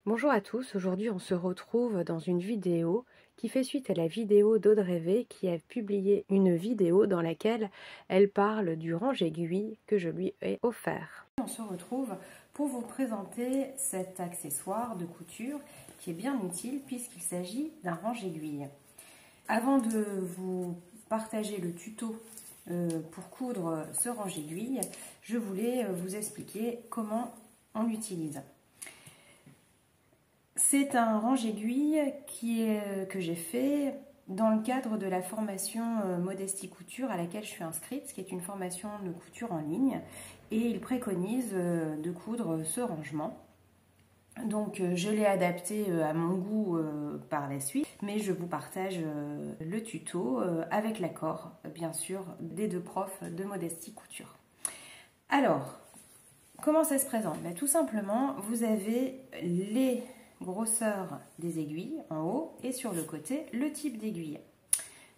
Bonjour à tous, aujourd'hui on se retrouve dans une vidéo qui fait suite à la vidéo d'Audrey V qui a publié une vidéo dans laquelle elle parle du range-aiguille que je lui ai offert. On se retrouve pour vous présenter cet accessoire de couture qui est bien utile puisqu'il s'agit d'un range-aiguille. Avant de vous partager le tuto pour coudre ce range-aiguille, je voulais vous expliquer comment on l'utilise. C'est un range-aiguille que j'ai fait dans le cadre de la formation Modestie Couture à laquelle je suis inscrite, qui est une formation de couture en ligne, et il préconise de coudre ce rangement. Donc je l'ai adapté à mon goût par la suite, mais je vous partage le tuto avec l'accord, bien sûr, des deux profs de Modestie Couture. Alors, comment ça se présente? Tout simplement, vous avez les grosseur des aiguilles en haut et sur le côté le type d'aiguille.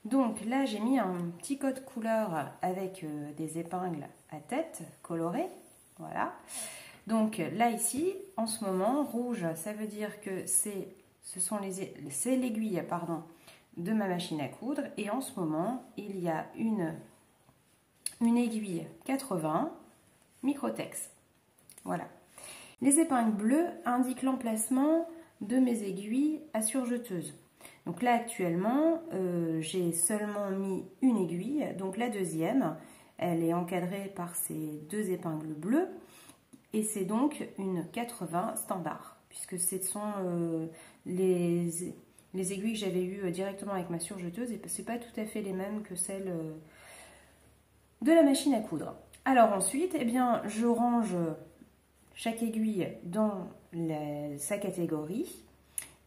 Donc là j'ai mis un petit code couleur avec des épingles à tête colorées, voilà. Donc là ici en ce moment rouge, ça veut dire que c'est l'aiguille de ma machine à coudre, et en ce moment il y a une aiguille 80 Microtex, voilà. Les épingles bleues indiquent l'emplacement de mes aiguilles à surjeteuse. Donc là actuellement, j'ai seulement mis une aiguille, donc la deuxième, elle est encadrée par ces deux épingles bleues, et c'est donc une 80 standard, puisque ce sont les aiguilles que j'avais eues directement avec ma surjeteuse, et ce n'est pas tout à fait les mêmes que celles de la machine à coudre. Alors ensuite, eh bien, je range chaque aiguille dans sa catégorie,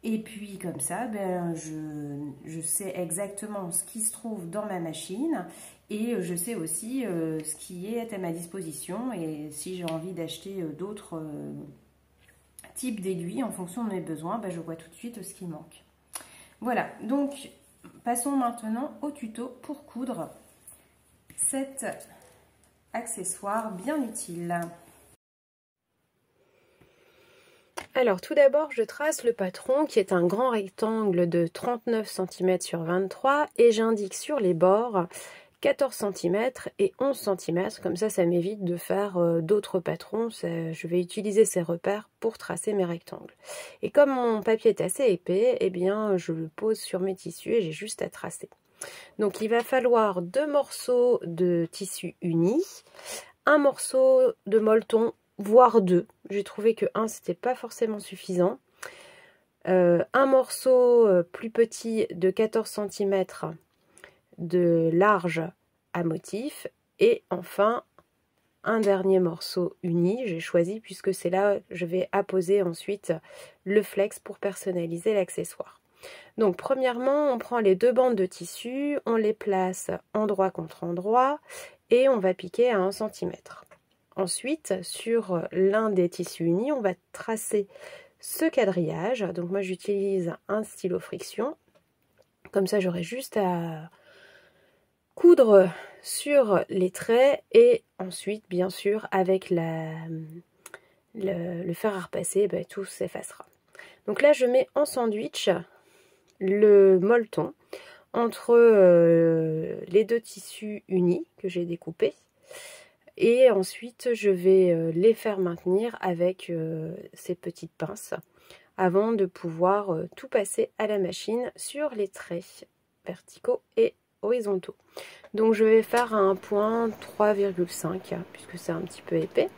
et puis comme ça je sais exactement ce qui se trouve dans ma machine, et je sais aussi ce qui est à ma disposition, et si j'ai envie d'acheter d'autres types d'aiguilles en fonction de mes besoins, je vois tout de suite ce qui manque. Voilà, donc passons maintenant au tuto pour coudre cet accessoire bien utile. Alors tout d'abord je trace le patron qui est un grand rectangle de 39 cm sur 23, et j'indique sur les bords 14 cm et 11 cm, comme ça m'évite de faire d'autres patrons. Je vais utiliser ces repères pour tracer mes rectangles. Et comme mon papier est assez épais, eh bien je le pose sur mes tissus et j'ai juste à tracer. Donc il va falloir 2 morceaux de tissu uni, un morceau de molleton, voire 2. J'ai trouvé que 1 c'était pas forcément suffisant. Un morceau plus petit de 14 cm de large à motif, et enfin un dernier morceau uni. J'ai choisi puisque c'est là que je vais apposer ensuite le flex pour personnaliser l'accessoire. Donc premièrement, on prend les 2 bandes de tissu, on les place endroit contre endroit et on va piquer à 1 cm. Ensuite, sur l'un des tissus unis, on va tracer ce quadrillage. Donc moi j'utilise un stylo friction. Comme ça j'aurai juste à coudre sur les traits, et ensuite bien sûr avec le fer à repasser, tout s'effacera. Donc là je mets en sandwich le molleton entre les 2 tissus unis que j'ai découpés. Et ensuite, je vais les faire maintenir avec ces petites pinces avant de pouvoir tout passer à la machine sur les traits verticaux et horizontaux. Donc je vais faire un point 3,5 puisque c'est un petit peu épais.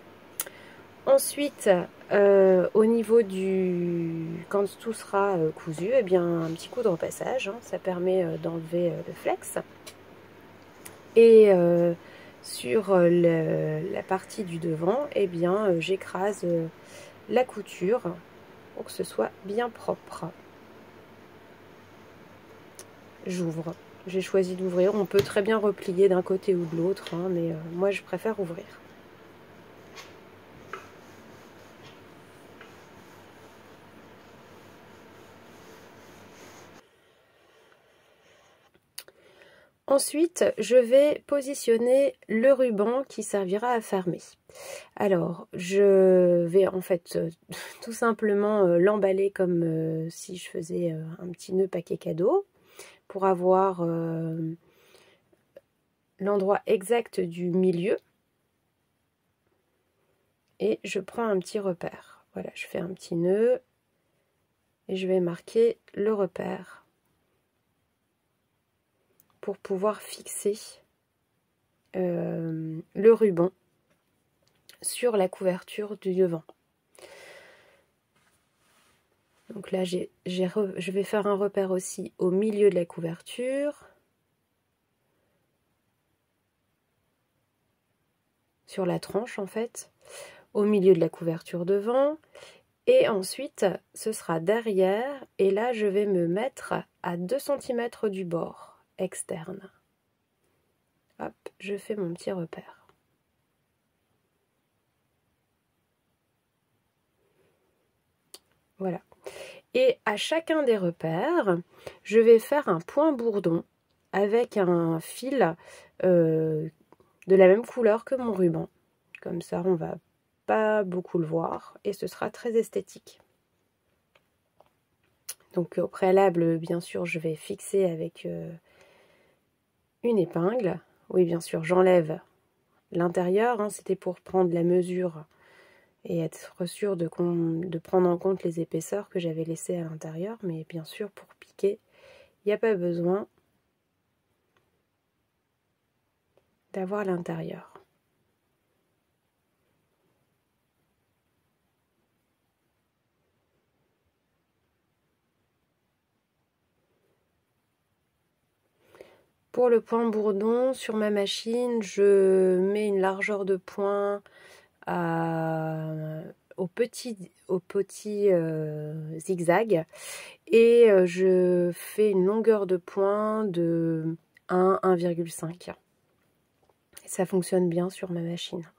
Ensuite, au niveau quand tout sera cousu, eh bien un petit coup de repassage, ça permet d'enlever le flex. Et sur la partie du devant, eh bien j'écrase la couture pour que ce soit bien propre. J'ouvre. J'ai choisi d'ouvrir. On peut très bien replier d'un côté ou de l'autre, mais moi je préfère ouvrir. Ensuite, je vais positionner le ruban qui servira à fermer. Alors, je vais en fait tout simplement l'emballer comme si je faisais un petit nœud paquet cadeau pour avoir l'endroit exact du milieu. Et je prends un petit repère. Voilà, je fais un petit nœud et je vais marquer le repère pour pouvoir fixer le ruban sur la couverture du devant. Donc là, je vais faire un repère aussi au milieu de la couverture, sur la tranche en fait, au milieu de la couverture devant, et ensuite ce sera derrière, et là je vais me mettre à 2 cm du bord externe. Hop, je fais mon petit repère. Voilà. Et à chacun des repères, je vais faire un point bourdon avec un fil de la même couleur que mon ruban. Comme ça, on va pas beaucoup le voir et ce sera très esthétique. Donc au préalable, bien sûr, je vais fixer avec une épingle. Oui, bien sûr, j'enlève l'intérieur, hein, c'était pour prendre la mesure et être sûr de prendre en compte les épaisseurs que j'avais laissées à l'intérieur. Mais bien sûr, pour piquer, il n'y a pas besoin d'avoir l'intérieur. Pour le point bourdon, sur ma machine, je mets une largeur de point au petit zigzag et je fais une longueur de point de 1,5. Ça fonctionne bien sur ma machine.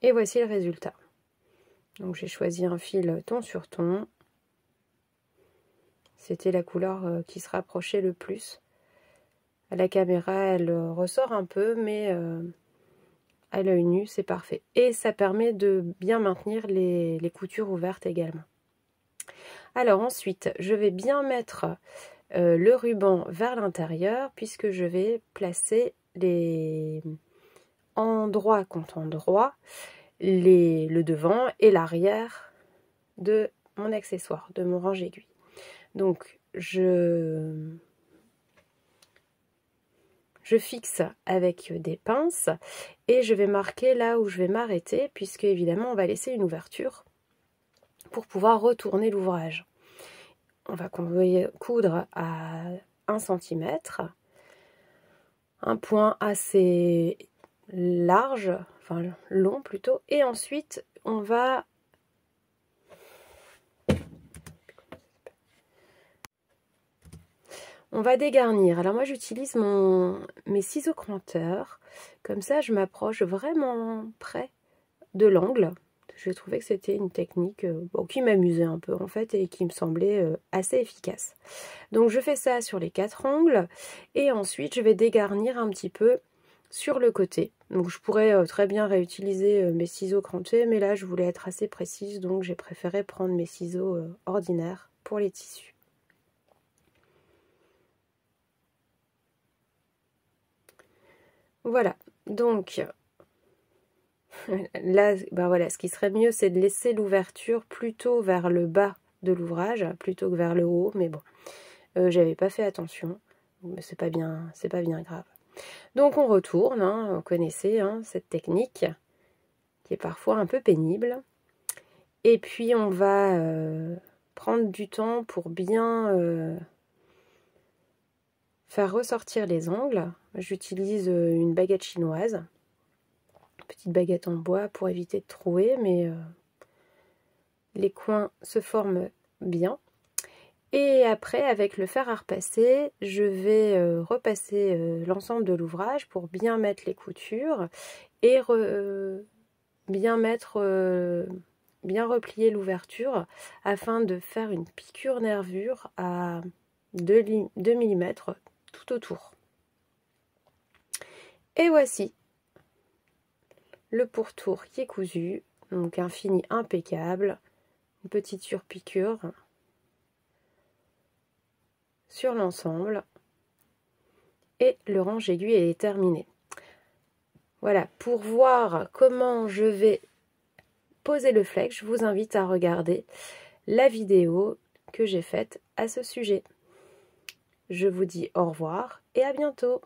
Et voici le résultat. Donc j'ai choisi un fil ton sur ton. C'était la couleur qui se rapprochait le plus. À la caméra, elle ressort un peu, mais à l'œil nu, c'est parfait. Et ça permet de bien maintenir les coutures ouvertes également. Alors ensuite, je vais bien mettre le ruban vers l'intérieur puisque je vais placer les endroits contre endroit, le devant et l'arrière de mon accessoire, de mon range aiguille. Donc je fixe avec des pinces et je vais marquer là où je vais m'arrêter puisque évidemment on va laisser une ouverture pour pouvoir retourner l'ouvrage. On va coudre à 1 cm, un point assez large, enfin long plutôt, et ensuite on va dégarnir. Alors moi j'utilise mes ciseaux cranteurs, comme ça je m'approche vraiment près de l'angle. Je trouvais que c'était une technique qui m'amusait un peu en fait et qui me semblait assez efficace. Donc je fais ça sur les 4 angles et ensuite je vais dégarnir un petit peu sur le côté. Donc je pourrais très bien réutiliser mes ciseaux crantés, mais là je voulais être assez précise, donc j'ai préféré prendre mes ciseaux ordinaires pour les tissus. Voilà, donc là, ben voilà, ce qui serait mieux, c'est de laisser l'ouverture plutôt vers le bas de l'ouvrage, plutôt que vers le haut, mais bon, j'avais pas fait attention, mais c'est pas bien grave. Donc on retourne, hein, vous connaissez cette technique, qui est parfois un peu pénible, et puis on va prendre du temps pour bien faire ressortir les angles. J'utilise une baguette chinoise, petite baguette en bois pour éviter de trouer, mais les coins se forment bien. Et après, avec le fer à repasser, je vais repasser l'ensemble de l'ouvrage pour bien mettre les coutures et bien mettre bien replier l'ouverture afin de faire une piqûre nervure à 2 mm tout autour. Et voici le pourtour qui est cousu, donc un fini impeccable, une petite surpiqûre sur l'ensemble et le range aiguille est terminé. Voilà, pour voir comment je vais poser le flex, je vous invite à regarder la vidéo que j'ai faite à ce sujet. Je vous dis au revoir et à bientôt.